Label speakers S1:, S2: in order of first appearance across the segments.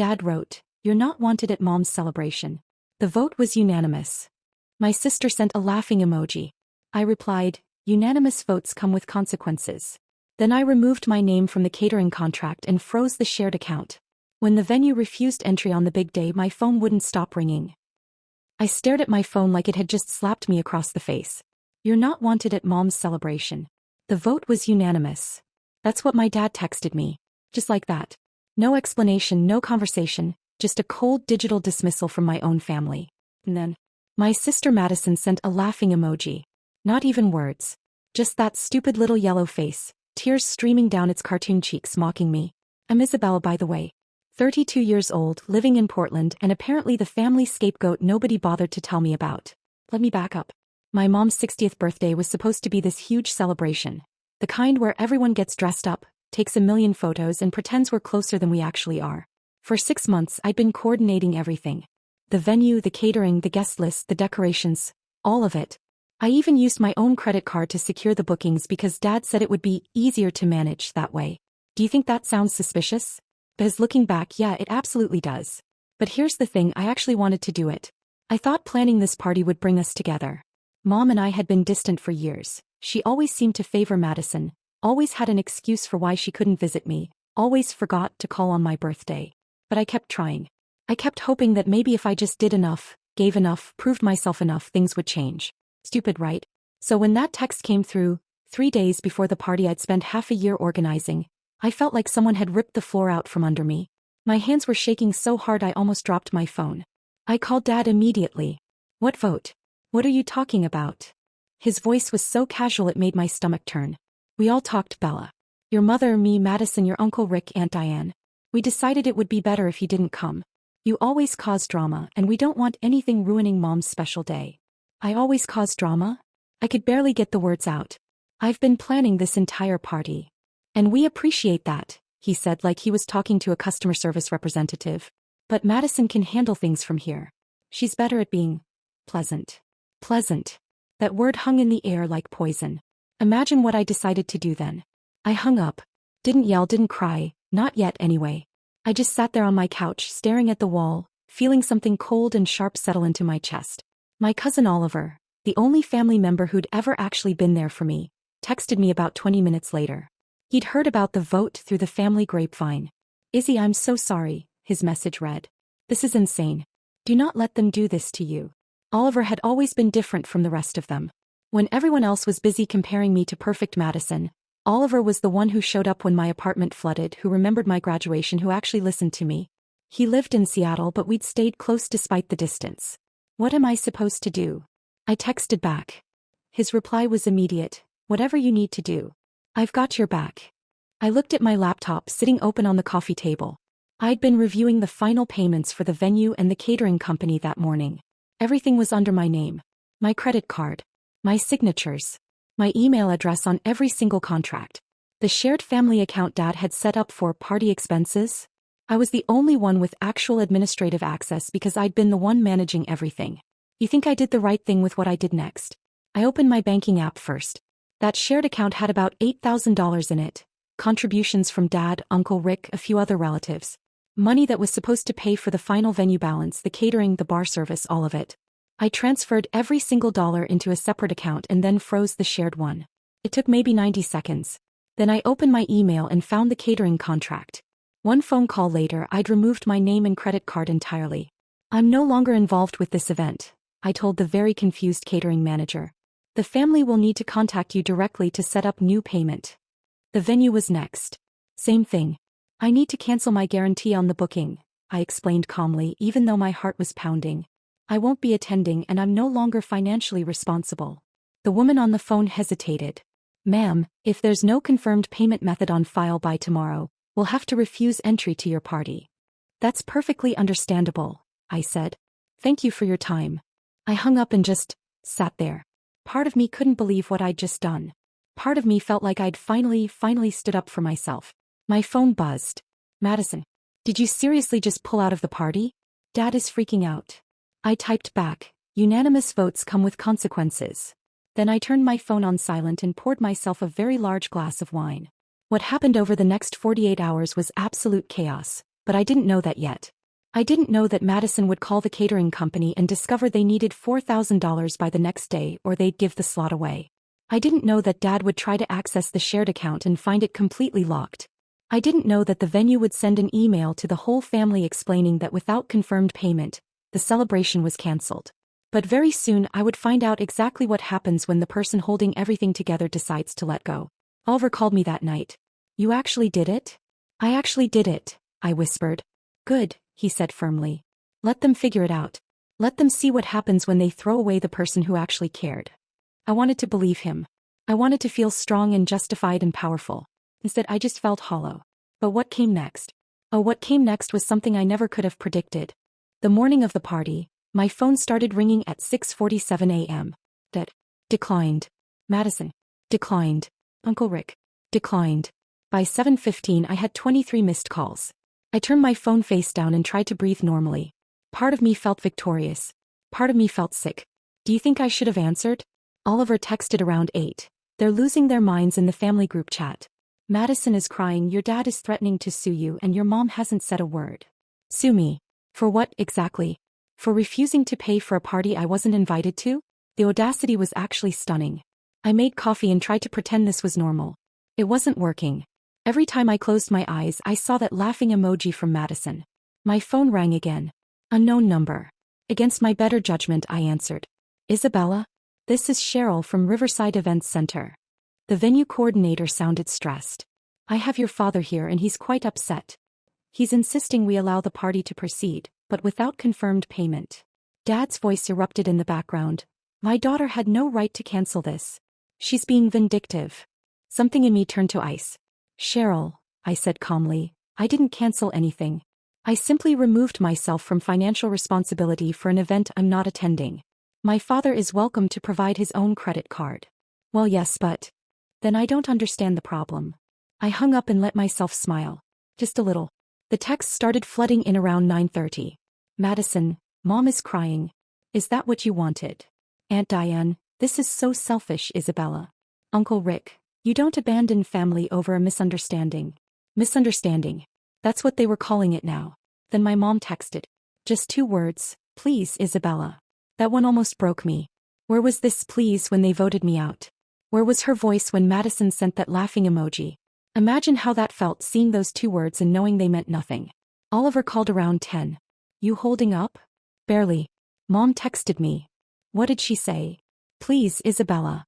S1: Dad wrote, "You're not wanted at Mom's celebration." The vote was unanimous. My sister sent a laughing emoji. I replied, "Unanimous votes come with consequences." Then I removed my name from the catering contract and froze the shared account. When the venue refused entry on the big day, my phone wouldn't stop ringing. I stared at my phone like it had just slapped me across the face. "You're not wanted at Mom's celebration." The vote was unanimous. That's what my dad texted me. Just like that. No explanation, no conversation, just a cold digital dismissal from my own family. And then, my sister Madison sent a laughing emoji. Not even words. Just that stupid little yellow face, tears streaming down its cartoon cheeks mocking me. I'm Isabella, by the way. 32 years old, living in Portland, and apparently the family scapegoat nobody bothered to tell me about. Let me back up. My mom's 60th birthday was supposed to be this huge celebration. The kind where everyone gets dressed up, takes a million photos, and pretends we're closer than we actually are. For 6 months, I'd been coordinating everything. The venue, the catering, the guest list, the decorations, all of it. I even used my own credit card to secure the bookings because Dad said it would be easier to manage that way. Do you think that sounds suspicious? Because looking back, yeah, it absolutely does. But here's the thing, I actually wanted to do it. I thought planning this party would bring us together. Mom and I had been distant for years. She always seemed to favor Madison, always had an excuse for why she couldn't visit me, always forgot to call on my birthday. But I kept trying. I kept hoping that maybe if I just did enough, gave enough, proved myself enough, things would change. Stupid, right? So when that text came through, 3 days before the party I'd spent half a year organizing, I felt like someone had ripped the floor out from under me. My hands were shaking so hard I almost dropped my phone. I called Dad immediately. "What vote? What are you talking about?" His voice was so casual it made my stomach turn. "We all talked, Bella. Your mother, me, Madison, your Uncle Rick, Aunt Diane. We decided it would be better if you didn't come. You always cause drama, and we don't want anything ruining Mom's special day." I always cause drama? I could barely get the words out. "I've been planning this entire party. And we appreciate that," he said like he was talking to a customer service representative. "But Madison can handle things from here. She's better at being pleasant." Pleasant. That word hung in the air like poison. Imagine what I decided to do then. I hung up. Didn't yell, didn't cry, not yet anyway. I just sat there on my couch staring at the wall, feeling something cold and sharp settle into my chest. My cousin Oliver, the only family member who'd ever actually been there for me, texted me about 20 minutes later. He'd heard about the vote through the family grapevine. "Izzy, I'm so sorry," his message read. "This is insane. Do not let them do this to you." Oliver had always been different from the rest of them. When everyone else was busy comparing me to perfect Madison, Oliver was the one who showed up when my apartment flooded, who remembered my graduation, who actually listened to me. He lived in Seattle, but we'd stayed close despite the distance. "What am I supposed to do?" I texted back. His reply was immediate. "Whatever you need to do. I've got your back." I looked at my laptop sitting open on the coffee table. I'd been reviewing the final payments for the venue and the catering company that morning. Everything was under my name. My credit card. My signatures. My email address on every single contract. The shared family account Dad had set up for party expenses. I was the only one with actual administrative access because I'd been the one managing everything. You think I did the right thing with what I did next? I opened my banking app first. That shared account had about $8,000 in it. Contributions from Dad, Uncle Rick, a few other relatives. Money that was supposed to pay for the final venue balance, the catering, the bar service, all of it. I transferred every single dollar into a separate account and then froze the shared one. It took maybe 90 seconds. Then I opened my email and found the catering contract. One phone call later, I'd removed my name and credit card entirely. "I'm no longer involved with this event," I told the very confused catering manager. "The family will need to contact you directly to set up new payment." The venue was next. Same thing. "I need to cancel my guarantee on the booking," I explained calmly, even though my heart was pounding. "I won't be attending and I'm no longer financially responsible." The woman on the phone hesitated. "Ma'am, if there's no confirmed payment method on file by tomorrow, we'll have to refuse entry to your party." "That's perfectly understandable," I said. "Thank you for your time." I hung up and just sat there. Part of me couldn't believe what I'd just done. Part of me felt like I'd finally stood up for myself. My phone buzzed. "Madison, did you seriously just pull out of the party? Dad is freaking out." I typed back, "Unanimous votes come with consequences." Then I turned my phone on silent and poured myself a very large glass of wine. What happened over the next 48 hours was absolute chaos. But I didn't know that yet. I didn't know that Madison would call the catering company and discover they needed $4,000 by the next day or they'd give the slot away. I didn't know that Dad would try to access the shared account and find it completely locked. I didn't know that the venue would send an email to the whole family explaining that without confirmed payment, the celebration was cancelled. But very soon I would find out exactly what happens when the person holding everything together decides to let go. Oliver called me that night. "You actually did it?" "I actually did it," I whispered. "Good," he said firmly. "Let them figure it out. Let them see what happens when they throw away the person who actually cared." I wanted to believe him. I wanted to feel strong and justified and powerful. Instead, I just felt hollow. But what came next? Oh, what came next was something I never could have predicted. The morning of the party, my phone started ringing at 6:47 a.m. Dad. Declined. Madison. Declined. Uncle Rick. Declined. By 7:15 I had 23 missed calls. I turned my phone face down and tried to breathe normally. Part of me felt victorious. Part of me felt sick. "Do you think I should have answered?" Oliver texted around 8. "They're losing their minds in the family group chat. Madison is crying, your dad is threatening to sue you and your mom hasn't said a word." "Sue me? For what exactly? For refusing to pay for a party I wasn't invited to?" The audacity was actually stunning. I made coffee and tried to pretend this was normal. It wasn't working. Every time I closed my eyes I saw that laughing emoji from Madison. My phone rang again. Unknown number. Against my better judgment I answered. "Isabella? This is Cheryl from Riverside Events Center." The venue coordinator sounded stressed. "I have your father here and he's quite upset. He's insisting we allow the party to proceed, but without confirmed payment." Dad's voice erupted in the background. "My daughter had no right to cancel this. She's being vindictive." Something in me turned to ice. "Cheryl," I said calmly, "I didn't cancel anything. I simply removed myself from financial responsibility for an event I'm not attending. My father is welcome to provide his own credit card." "Well, yes, but..." "Then I don't understand the problem." I hung up and let myself smile. Just a little. The texts started flooding in around 9:30. "Madison, Mom is crying. Is that what you wanted?" "Aunt Diane, this is so selfish, Isabella." "Uncle Rick, you don't abandon family over a misunderstanding." Misunderstanding. That's what they were calling it now. Then my mom texted. Just 2 words, "Please, Isabella." That one almost broke me. Where was this "please" when they voted me out? Where was her voice when Madison sent that laughing emoji? Imagine how that felt, seeing those 2 words and knowing they meant nothing. Oliver called around 10. "You holding up?" "Barely." Mom texted me. "What did she say?" "Please, Isabella."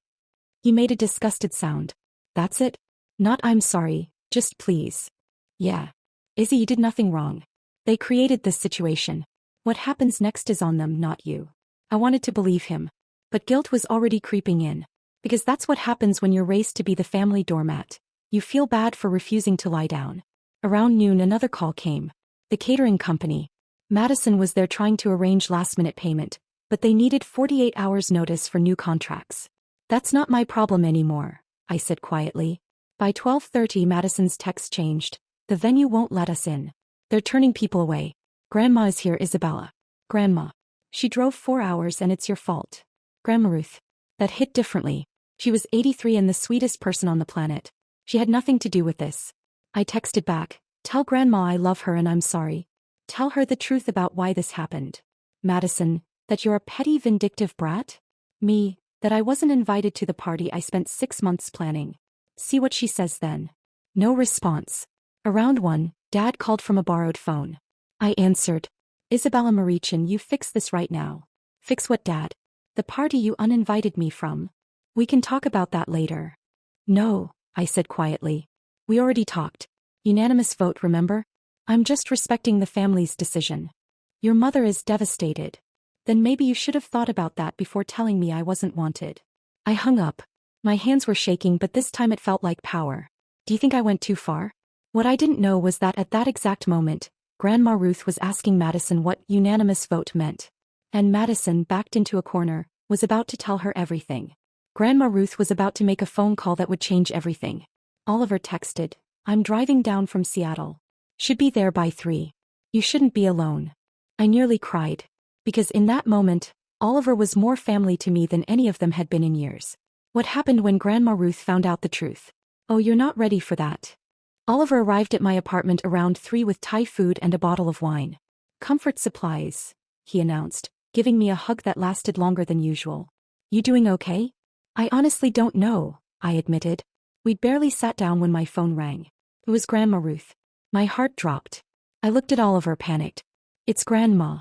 S1: He made a disgusted sound. "That's it? Not 'I'm sorry,' just 'please.'" "Yeah. Izzy, you did nothing wrong. They created this situation. What happens next is on them, not you." I wanted to believe him. But guilt was already creeping in. Because that's what happens when you're raised to be the family doormat. You feel bad for refusing to lie down. Around noon another call came. The catering company. Madison was there trying to arrange last-minute payment, but they needed 48 hours notice for new contracts. "That's not my problem anymore," I said quietly. By 12:30 Madison's text changed. "The venue won't let us in. They're turning people away. Grandma is here, Isabella." "Grandma. She drove 4 hours and it's your fault." "Grandma Ruth." That hit differently. She was 83 and the sweetest person on the planet. She had nothing to do with this. I texted back, "Tell Grandma I love her and I'm sorry. Tell her the truth about why this happened." "Madison, that you're a petty vindictive brat?" "Me, that I wasn't invited to the party I spent 6 months planning." "See what she says then." No response. Around 1, Dad called from a borrowed phone. I answered. "Isabella Marichin, you fix this right now." "Fix what, Dad?" "The party you uninvited me from. We can talk about that later." "No," I said quietly. "We already talked. Unanimous vote, remember? I'm just respecting the family's decision." "Your mother is devastated." "Then maybe you should have thought about that before telling me I wasn't wanted." I hung up. My hands were shaking, but this time it felt like power. Do you think I went too far? What I didn't know was that at that exact moment, Grandma Ruth was asking Madison what unanimous vote meant. And Madison, backed into a corner, was about to tell her everything. Grandma Ruth was about to make a phone call that would change everything. Oliver texted, "I'm driving down from Seattle. Should be there by 3. You shouldn't be alone." I nearly cried. Because in that moment, Oliver was more family to me than any of them had been in years. What happened when Grandma Ruth found out the truth? "Oh, you're not ready for that." Oliver arrived at my apartment around 3 with Thai food and a bottle of wine. Comfort supplies, he announced, giving me a hug that lasted longer than usual. You doing okay? I honestly don't know, I admitted. We'd barely sat down when my phone rang. It was Grandma Ruth. My heart dropped. I looked at Oliver, panicked. It's Grandma.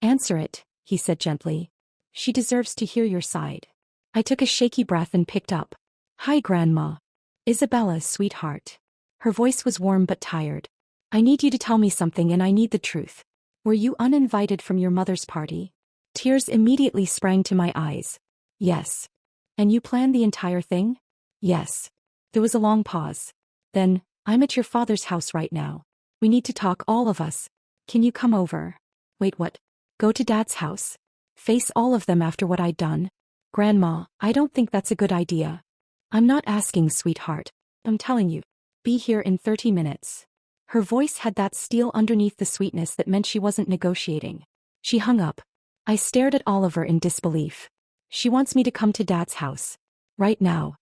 S1: Answer it, he said gently. She deserves to hear your side. I took a shaky breath and picked up. Hi, Grandma. Isabella, sweetheart. Her voice was warm but tired. I need you to tell me something, and I need the truth. Were you uninvited from your mother's party? Tears immediately sprang to my eyes. Yes. And you planned the entire thing? Yes. There was a long pause. Then, I'm at your father's house right now. We need to talk, all of us. Can you come over? Wait, what? Go to Dad's house? Face all of them after what I'd done? Grandma, I don't think that's a good idea. I'm not asking, sweetheart. I'm telling you. Be here in 30 minutes. Her voice had that steel underneath the sweetness that meant she wasn't negotiating. She hung up. I stared at Oliver in disbelief. She wants me to come to Dad's house. Right now.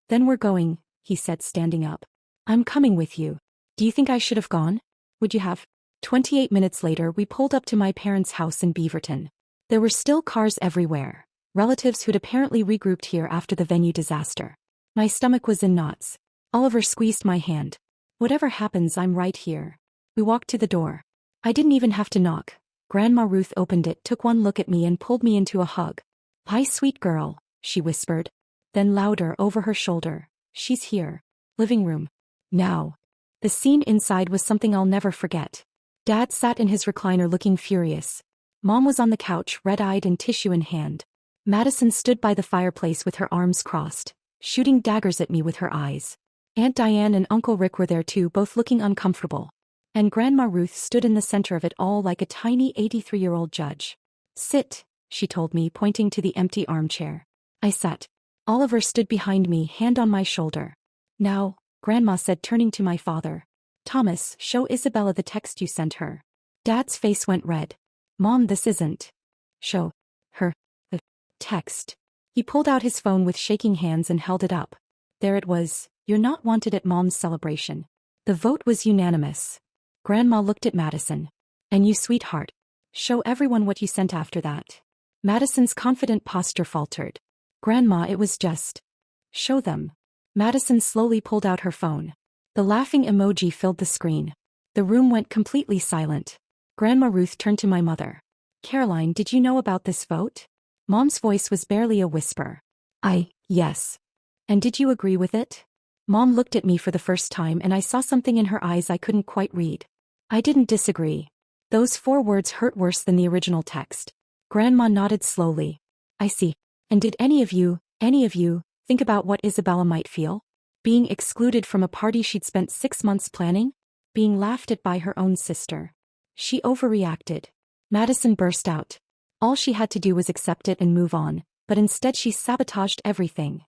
S1: Then we're going, he said, standing up. I'm coming with you. Do you think I should have gone? Would you have? 28 minutes later, we pulled up to my parents' house in Beaverton. There were still cars everywhere. Relatives who'd apparently regrouped here after the venue disaster. My stomach was in knots. Oliver squeezed my hand. Whatever happens, I'm right here. We walked to the door. I didn't even have to knock. Grandma Ruth opened it, took one look at me and pulled me into a hug. Hi, sweet girl, she whispered. Then louder over her shoulder. She's here. Living room. Now. The scene inside was something I'll never forget. Dad sat in his recliner looking furious. Mom was on the couch, red-eyed and tissue in hand. Madison stood by the fireplace with her arms crossed, shooting daggers at me with her eyes. Aunt Diane and Uncle Rick were there too, both looking uncomfortable. And Grandma Ruth stood in the center of it all like a tiny 83-year-old judge. Sit, she told me, pointing to the empty armchair. I sat. Oliver stood behind me, hand on my shoulder. Now, Grandma said, turning to my father. Thomas, show Isabella the text you sent her. Dad's face went red. Mom, this isn't. Show her the text. He pulled out his phone with shaking hands and held it up. There it was. You're not wanted at Mom's celebration. The vote was unanimous. Grandma looked at Madison. And you, sweetheart. Show everyone what you sent after that. Madison's confident posture faltered. Grandma, it was just. Show them. Madison slowly pulled out her phone. The laughing emoji filled the screen. The room went completely silent. Grandma Ruth turned to my mother. Caroline, did you know about this vote? Mom's voice was barely a whisper. Yes. And did you agree with it? Mom looked at me for the first time, and I saw something in her eyes I couldn't quite read. I didn't disagree. Those 4 words hurt worse than the original text. Grandma nodded slowly. I see. And did any of you, think about what Isabella might feel? Being excluded from a party she'd spent 6 months planning? Being laughed at by her own sister. She overreacted. Madison burst out. All she had to do was accept it and move on, but instead she sabotaged everything.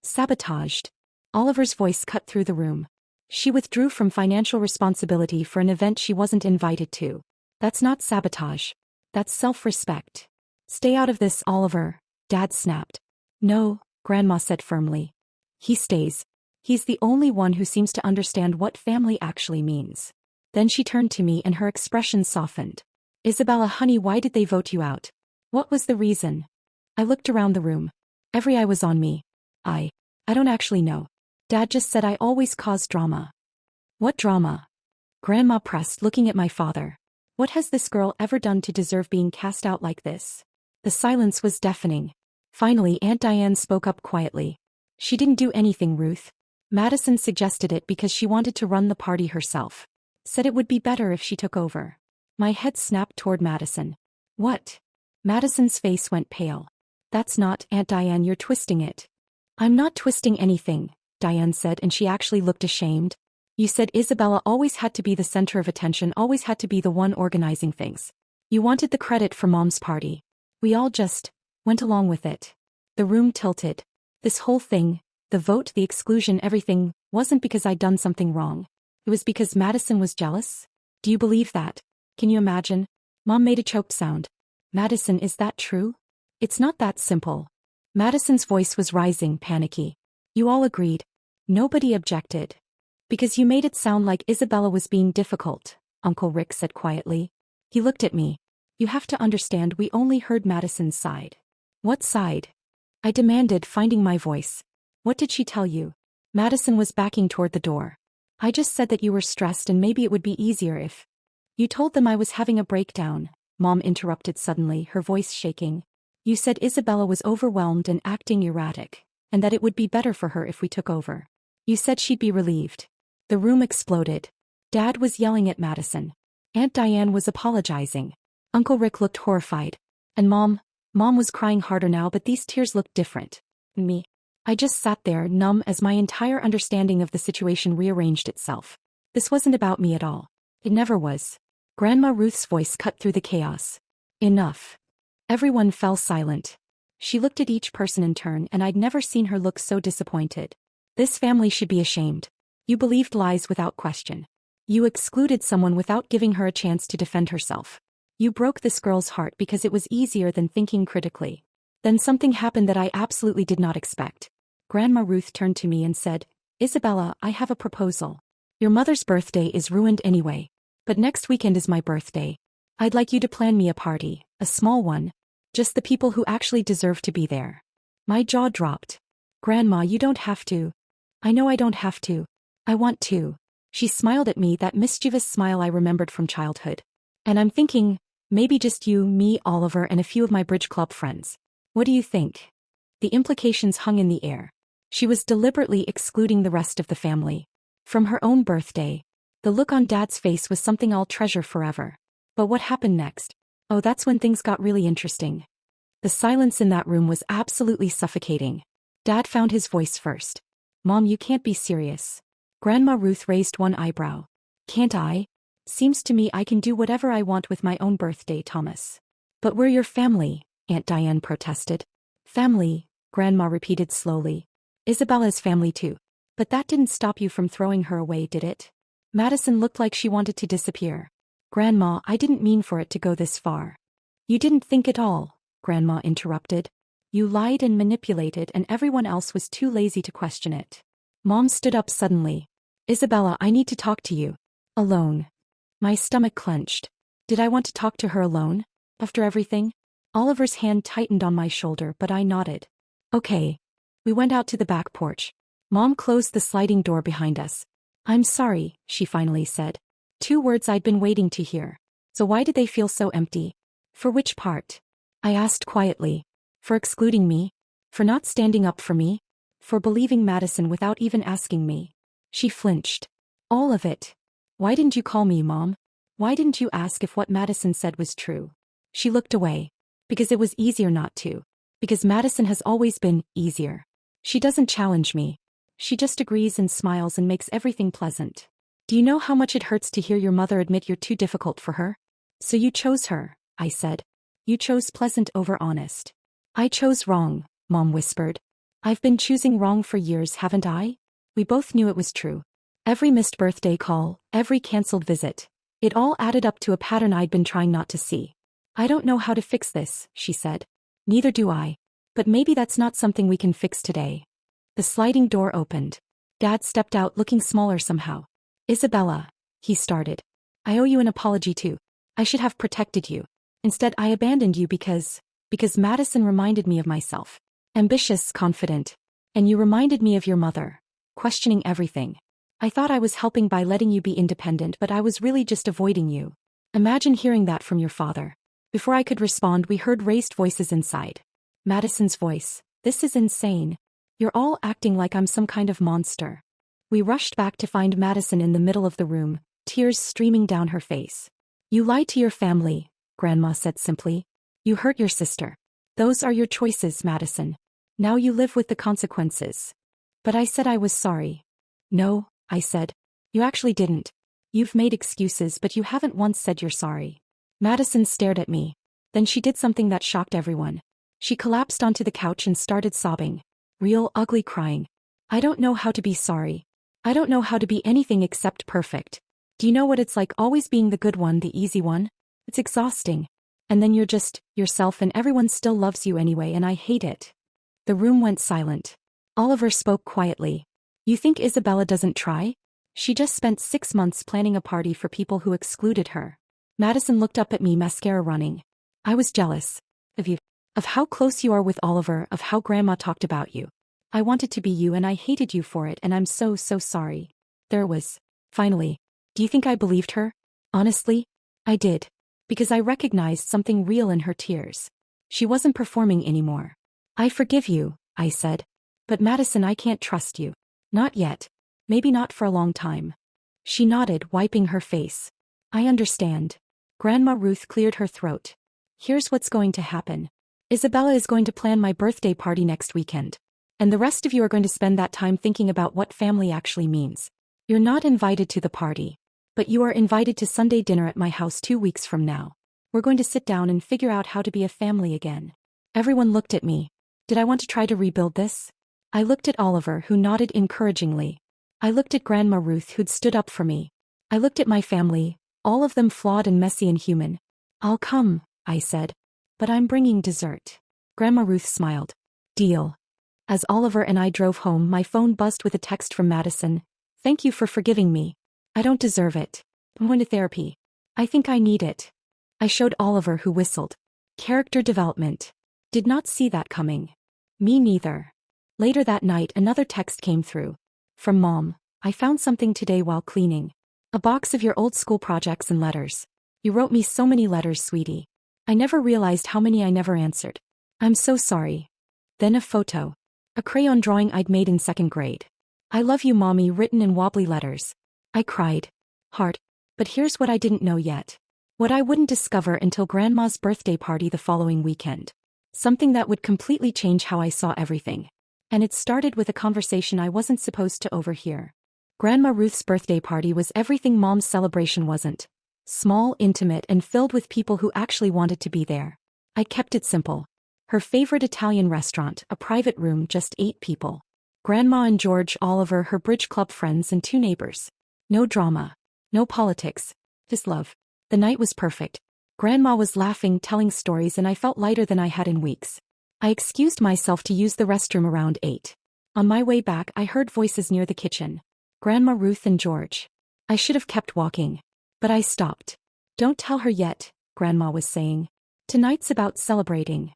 S1: Sabotaged. Oliver's voice cut through the room. She withdrew from financial responsibility for an event she wasn't invited to. That's not sabotage. That's self-respect. Stay out of this, Oliver, Dad snapped. No, Grandma said firmly. He stays. He's the only one who seems to understand what family actually means. Then she turned to me and her expression softened. Isabella, honey, why did they vote you out? What was the reason? I looked around the room. Every eye was on me. I don't actually know. Dad just said I always cause drama. What drama? Grandma pressed, looking at my father. What has this girl ever done to deserve being cast out like this? The silence was deafening. Finally, Aunt Diane spoke up quietly. She didn't do anything, Ruth. Madison suggested it because she wanted to run the party herself. Said it would be better if she took over. My head snapped toward Madison. What? Madison's face went pale. That's not, Aunt Diane, you're twisting it. I'm not twisting anything, Diane said, and she actually looked ashamed. You said Isabella always had to be the center of attention, always had to be the one organizing things. You wanted the credit for Mom's party. We all just went along with it. The room tilted. This whole thing, the vote, the exclusion, everything, wasn't because I'd done something wrong. It was because Madison was jealous? Do you believe that? Can you imagine? Mom made a choked sound. Madison, is that true? It's not that simple. Madison's voice was rising, panicky. You all agreed. Nobody objected. Because you made it sound like Isabella was being difficult, Uncle Rick said quietly. He looked at me. You have to understand we only heard Madison's side. What side? I demanded, finding my voice. What did she tell you? Madison was backing toward the door. I just said that you were stressed and maybe it would be easier if... You told them I was having a breakdown, Mom interrupted suddenly, her voice shaking. You said Isabella was overwhelmed and acting erratic, and that it would be better for her if we took over. You said she'd be relieved. The room exploded. Dad was yelling at Madison. Aunt Diane was apologizing. Uncle Rick looked horrified. And Mom was crying harder now, but these tears looked different. Me. I just sat there, numb, as my entire understanding of the situation rearranged itself. This wasn't about me at all. It never was. Grandma Ruth's voice cut through the chaos. Enough. Everyone fell silent. She looked at each person in turn, and I'd never seen her look so disappointed. This family should be ashamed. You believed lies without question. You excluded someone without giving her a chance to defend herself. You broke this girl's heart because it was easier than thinking critically. Then something happened that I absolutely did not expect. Grandma Ruth turned to me and said, Isabella, I have a proposal. Your mother's birthday is ruined anyway. But next weekend is my birthday. I'd like you to plan me a party, a small one. Just the people who actually deserve to be there. My jaw dropped. Grandma, you don't have to. I know I don't have to. I want to. She smiled at me, that mischievous smile I remembered from childhood. And I'm thinking, maybe just you, me, Oliver, and a few of my bridge club friends. What do you think? The implications hung in the air. She was deliberately excluding the rest of the family. From her own birthday. The look on Dad's face was something I'll treasure forever. But what happened next? Oh, that's when things got really interesting. The silence in that room was absolutely suffocating. Dad found his voice first. Mom, you can't be serious. Grandma Ruth raised one eyebrow. Can't I? Seems to me I can do whatever I want with my own birthday, Thomas. But we're your family, Aunt Diane protested. Family, Grandma repeated slowly. Isabella's family too. But that didn't stop you from throwing her away, did it? Madison looked like she wanted to disappear. Grandma, I didn't mean for it to go this far. You didn't think at all, Grandma interrupted. You lied and manipulated, and everyone else was too lazy to question it. Mom stood up suddenly. Isabella, I need to talk to you. Alone. My stomach clenched. Did I want to talk to her alone? After everything? Oliver's hand tightened on my shoulder, but I nodded. Okay. We went out to the back porch. Mom closed the sliding door behind us. I'm sorry, she finally said. 2 words I'd been waiting to hear. So why did they feel so empty? For which part? I asked quietly. For excluding me? For not standing up for me? For believing Madison without even asking me? She flinched. All of it. Why didn't you call me, Mom? Why didn't you ask if what Madison said was true? She looked away. Because it was easier not to. Because Madison has always been easier. She doesn't challenge me. She just agrees and smiles and makes everything pleasant. Do you know how much it hurts to hear your mother admit you're too difficult for her? So you chose her, I said. You chose pleasant over honest. I chose wrong, Mom whispered. I've been choosing wrong for years, haven't I? We both knew it was true. Every missed birthday call, every cancelled visit. It all added up to a pattern I'd been trying not to see. I don't know how to fix this, she said. Neither do I. But maybe that's not something we can fix today. The sliding door opened. Dad stepped out looking smaller somehow. Isabella, he started. I owe you an apology too. I should have protected you. Instead, I abandoned you because Madison reminded me of myself. Ambitious, confident. And you reminded me of your mother. Questioning everything. I thought I was helping by letting you be independent, but I was really just avoiding you. Imagine hearing that from your father. Before I could respond, we heard raised voices inside. Madison's voice. This is insane. You're all acting like I'm some kind of monster. We rushed back to find Madison in the middle of the room, tears streaming down her face. You lied to your family, Grandma said simply. You hurt your sister. Those are your choices, Madison. Now you live with the consequences. But I said I was sorry. No, I said. You actually didn't. You've made excuses, but you haven't once said you're sorry. Madison stared at me. Then she did something that shocked everyone. She collapsed onto the couch and started sobbing. Real ugly crying. I don't know how to be sorry. I don't know how to be anything except perfect. Do you know what it's like always being the good one, the easy one? It's exhausting. And then you're just yourself and everyone still loves you anyway, and I hate it. The room went silent. Oliver spoke quietly. You think Isabella doesn't try? She just spent 6 months planning a party for people who excluded her. Madison looked up at me, mascara running. I was jealous. Of you. Of how close you are with Oliver, of how Grandma talked about you. I wanted to be you and I hated you for it, and I'm so sorry. There was. Finally. Do you think I believed her? Honestly? I did. Because I recognized something real in her tears. She wasn't performing anymore. I forgive you, I said. But Madison, I can't trust you. Not yet. Maybe not for a long time. She nodded, wiping her face. I understand. Grandma Ruth cleared her throat. Here's what's going to happen. Isabella is going to plan my birthday party next weekend. And the rest of you are going to spend that time thinking about what family actually means. You're not invited to the party. But you are invited to Sunday dinner at my house 2 weeks from now. We're going to sit down and figure out how to be a family again. Everyone looked at me. Did I want to try to rebuild this? I looked at Oliver, who nodded encouragingly. I looked at Grandma Ruth, who'd stood up for me. I looked at my family, all of them flawed and messy and human. I'll come, I said. But I'm bringing dessert. Grandma Ruth smiled. Deal. As Oliver and I drove home, my phone buzzed with a text from Madison. Thank you for forgiving me. I don't deserve it. I'm going to therapy. I think I need it. I showed Oliver, who whistled. Character development. Did not see that coming. Me neither. Later that night, another text came through. From Mom. I found something today while cleaning. A box of your old school projects and letters. You wrote me so many letters, sweetie. I never realized how many I never answered. I'm so sorry. Then a photo. A crayon drawing I'd made in 2nd grade. I love you, Mommy, written in wobbly letters. I cried. Hard. But here's what I didn't know yet. What I wouldn't discover until Grandma's birthday party the following weekend. Something that would completely change how I saw everything. And it started with a conversation I wasn't supposed to overhear. Grandma Ruth's birthday party was everything Mom's celebration wasn't. Small, intimate, and filled with people who actually wanted to be there. I kept it simple. Her favorite Italian restaurant, a private room, just 8 people. Grandma and George, Oliver, her bridge club friends, and 2 neighbors. No drama. No politics. Just love. The night was perfect. Grandma was laughing, telling stories, and I felt lighter than I had in weeks. I excused myself to use the restroom around 8. On my way back, I heard voices near the kitchen. Grandma Ruth and George. I should have kept walking. But I stopped. Don't tell her yet, Grandma was saying. Tonight's about celebrating.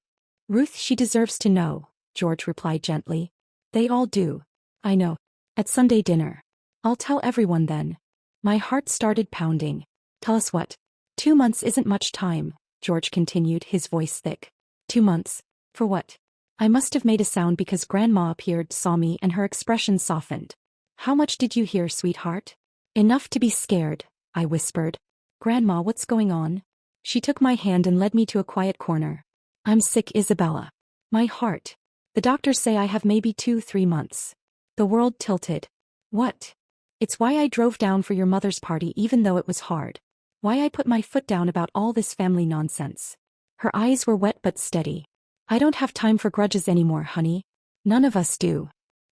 S1: Ruth, she deserves to know, George replied gently. They all do. I know. At Sunday dinner. I'll tell everyone then. My heart started pounding. Tell us what? 2 months isn't much time, George continued, his voice thick. 2 months? For what? I must have made a sound because Grandma appeared, saw me, and her expression softened. How much did you hear, sweetheart? Enough to be scared, I whispered. Grandma, what's going on? She took my hand and led me to a quiet corner. I'm sick, Isabella. My heart. The doctors say I have maybe 2-3 months. The world tilted. What? It's why I drove down for your mother's party even though it was hard. Why I put my foot down about all this family nonsense. Her eyes were wet but steady. I don't have time for grudges anymore, honey. None of us do.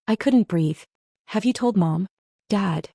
S1: I couldn't breathe. Have you told Mom? Dad?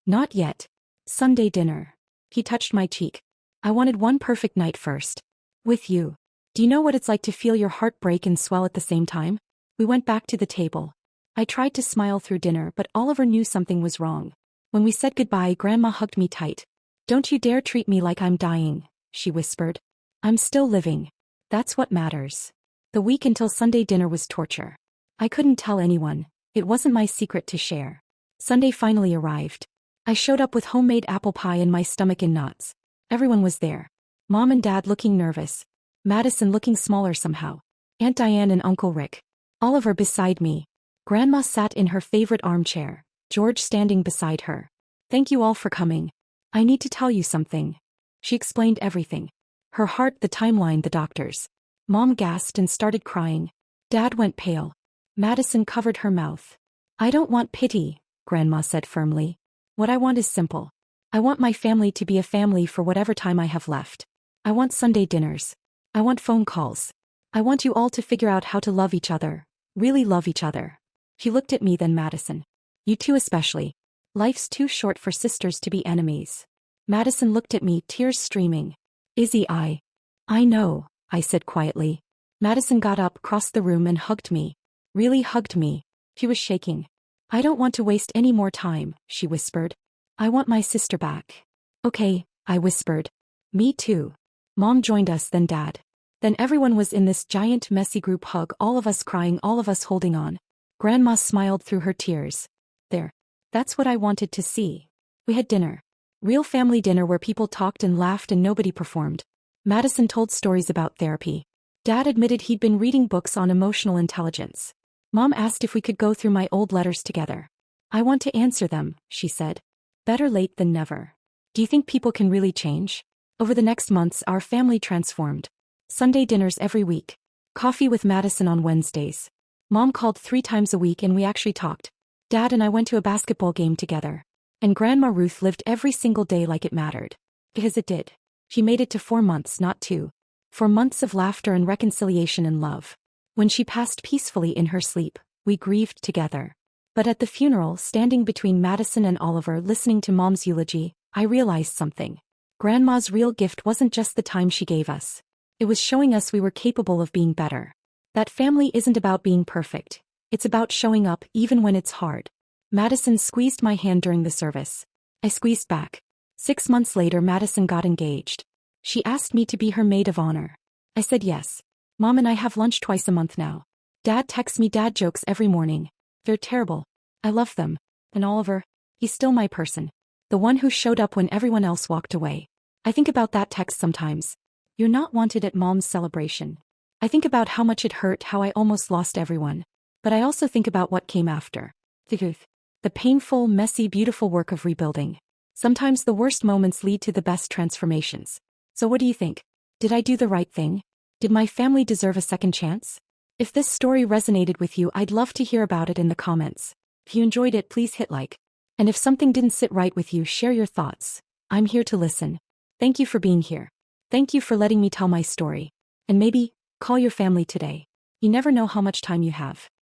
S1: Not yet. Sunday dinner. He touched my cheek. I wanted one perfect night first. With you. Do you know what it's like to feel your heart break and swell at the same time? We went back to the table. I tried to smile through dinner, but Oliver knew something was wrong. When we said goodbye, Grandma hugged me tight. Don't you dare treat me like I'm dying, she whispered. I'm still living. That's what matters. The week until Sunday dinner was torture. I couldn't tell anyone. It wasn't my secret to share. Sunday finally arrived. I showed up with homemade apple pie and my stomach in knots. Everyone was there. Mom and Dad looking nervous. Madison looking smaller somehow. Aunt Diane and Uncle Rick. Oliver beside me. Grandma sat in her favorite armchair, George standing beside her. Thank you all for coming. I need to tell you something. She explained everything. Her heart, the timeline, the doctors. Mom gasped and started crying. Dad went pale. Madison covered her mouth. I don't want pity, Grandma said firmly. What I want is simple. I want my family to be a family for whatever time I have left. I want Sunday dinners. I want phone calls. I want you all to figure out how to love each other. Really love each other. He looked at me, then Madison. You two especially. Life's too short for sisters to be enemies. Madison looked at me, tears streaming. Izzy, I know, I said quietly. Madison got up, crossed the room and hugged me. Really hugged me. She was shaking. I don't want to waste any more time, she whispered. I want my sister back. Okay, I whispered. Me too. Mom joined us, then Dad. Then everyone was in this giant messy group hug, all of us crying, all of us holding on. Grandma smiled through her tears. There. That's what I wanted to see. We had dinner. Real family dinner where people talked and laughed and nobody performed. Madison told stories about therapy. Dad admitted he'd been reading books on emotional intelligence. Mom asked if we could go through my old letters together. I want to answer them, she said. Better late than never. Do you think people can really change? Over the next months, our family transformed. Sunday dinners every week. Coffee with Madison on Wednesdays. Mom called 3 times a week and we actually talked. Dad and I went to a basketball game together. And Grandma Ruth lived every single day like it mattered. Because it did. She made it to 4 months, not 2. 4 months of laughter and reconciliation and love. When she passed peacefully in her sleep, we grieved together. But at the funeral, standing between Madison and Oliver listening to Mom's eulogy, I realized something. Grandma's real gift wasn't just the time she gave us. It was showing us we were capable of being better. That family isn't about being perfect. It's about showing up even when it's hard. Madison squeezed my hand during the service. I squeezed back. 6 months later, Madison got engaged. She asked me to be her maid of honor. I said yes. Mom and I have lunch twice a month now. Dad texts me dad jokes every morning. They're terrible. I love them. And Oliver, he's still my person. The one who showed up when everyone else walked away. I think about that text sometimes. You're not wanted at Mom's celebration. I think about how much it hurt, how I almost lost everyone. But I also think about what came after. The painful, messy, beautiful work of rebuilding. Sometimes the worst moments lead to the best transformations. So what do you think? Did I do the right thing? Did my family deserve a second chance? If this story resonated with you, I'd love to hear about it in the comments. If you enjoyed it, please hit like. And if something didn't sit right with you, share your thoughts. I'm here to listen. Thank you for being here. Thank you for letting me tell my story. And maybe, call your family today. You never know how much time you have.